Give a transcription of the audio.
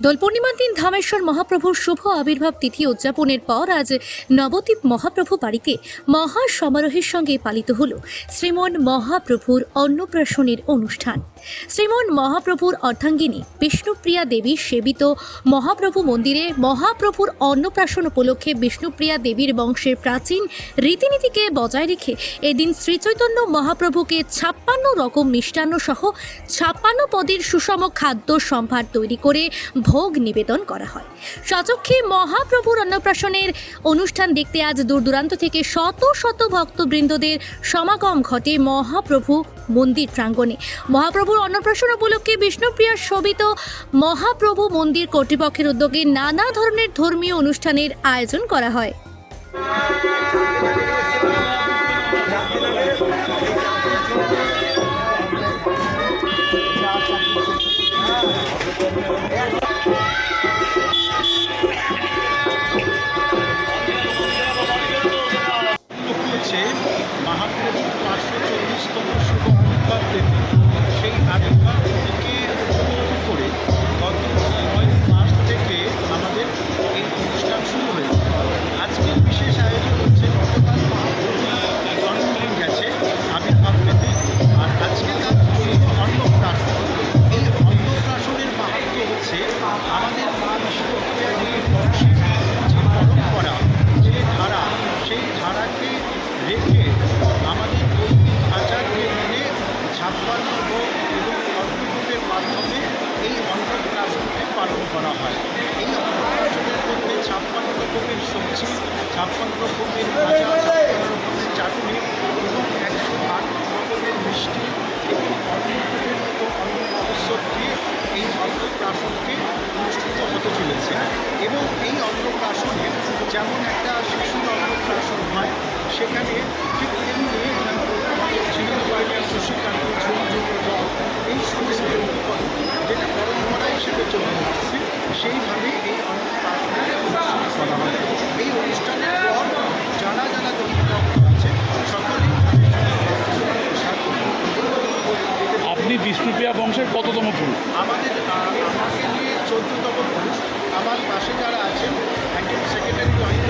দোল পূর্ণিমার দিন ধামেশ্বর মহাপ্রভুর শুভ আবির্ভাব তিথি উদযাপনের পর আজ নবদ্বীপ মহাপ্রভু বাড়িতে মহা সমারোহের সঙ্গে পালিত হল শ্রীমন মহাপ্রভুর অন্নপ্রাশনের অনুষ্ঠান। শ্রীমন মহাপ্রভুর অর্ধাঙ্গিনী বিষ্ণুপ্রিয়া দেবী সেবিত মহাপ্রভু মন্দিরে মহাপ্রভুর অন্নপ্রাশন উপলক্ষে বিষ্ণুপ্রিয়া দেবীর বংশের প্রাচীন রীতিনীতিকে বজায় রেখে এদিন শ্রীচৈতন্য মহাপ্রভুকে 56 রকম মিষ্টান্ন সহ 56 পদের সুষম খাদ্য সম্ভার তৈরি করে ভোগ নিবেদন করা হয়। স্বচক্ষে মহাপ্রভুর অন্নপ্রাশনের অনুষ্ঠান দেখতে আজ দূর দূরান্ত থেকে শত শত ভক্তবৃন্দদের সমাগম ঘটে মহাপ্রভু মন্দির প্রাঙ্গণে। মহাপ্রভুর অন্নপ্রাশন উপলক্ষে বিষ্ণুপ্রিয়ার শোভিত মহাপ্রভু মন্দির কর্তৃপক্ষের উদ্যোগে নানা ধরনের ধর্মীয় অনুষ্ঠানের আয়োজন করা হয়। মহাপ্রভুর 540তম শুভ আবির্ভাব তিথি, সেই আবির্ভাব তিথিকে উপলক্ষ করে গত 9 মাস থেকে আমাদের এই অনুষ্ঠান শুরু হয়েছে। আজকের বিশেষ আয়োজন হচ্ছে গতকাল জন্মদিন গেছে আবির্ভাব তিথি, আর আজকে তার অন্নপ্রাশন। এই অন্নপ্রাশনের মাহাত্ম্য হচ্ছে আমাদের মা বিষ্ণুপ্রিয়া দেবীর বংশের যে পরম্পরা, যে ধারা, সেই ধারাকে রেখে আমাদের দৈনিক আচার্যের মেনে 56 ভোগ এবং অর্ঘ্যভোগের মাধ্যমে এই অন্নপ্রাশনকে পালন করা হয়। এই অন্নপ্রাশনের মধ্যে 56 রকমের সবজি, 56 রকমের ভাজা, 56 রকমের চাটনি এবং 108 রকমের মিষ্টি এবং অন্নভোগের মতো অন্ন মহোৎসব দিয়ে এই অন্নপ্রাশনকে অনুষ্ঠিত হতে চলেছে। এবং এই অন্নপ্রাশনে যেমন একটা শিশুর অন্নপ্রাশন হয়, সেখানে ঠিক তেমনি আমাদের চিড়িয়াখানা শশীকান্ত ঝুল এই সমস্ত উপকরণ যেটা পরম্পরা হিসেবে চলে আসছে, সেইভাবেই এই অন্নপ্রাশনের অনুষ্ঠান করা হয়। এই অনুষ্ঠানের পর যারা যারা দর্শক আছে সকলেই আপনি বিষ্ণুপ্রিয়া বংশের কততম পুরুষ? আমাকে নিয়ে 14তম পুরুষ। আমার পাশে যারা আছেন, একজন সেক্রেটারি জয়ন্ত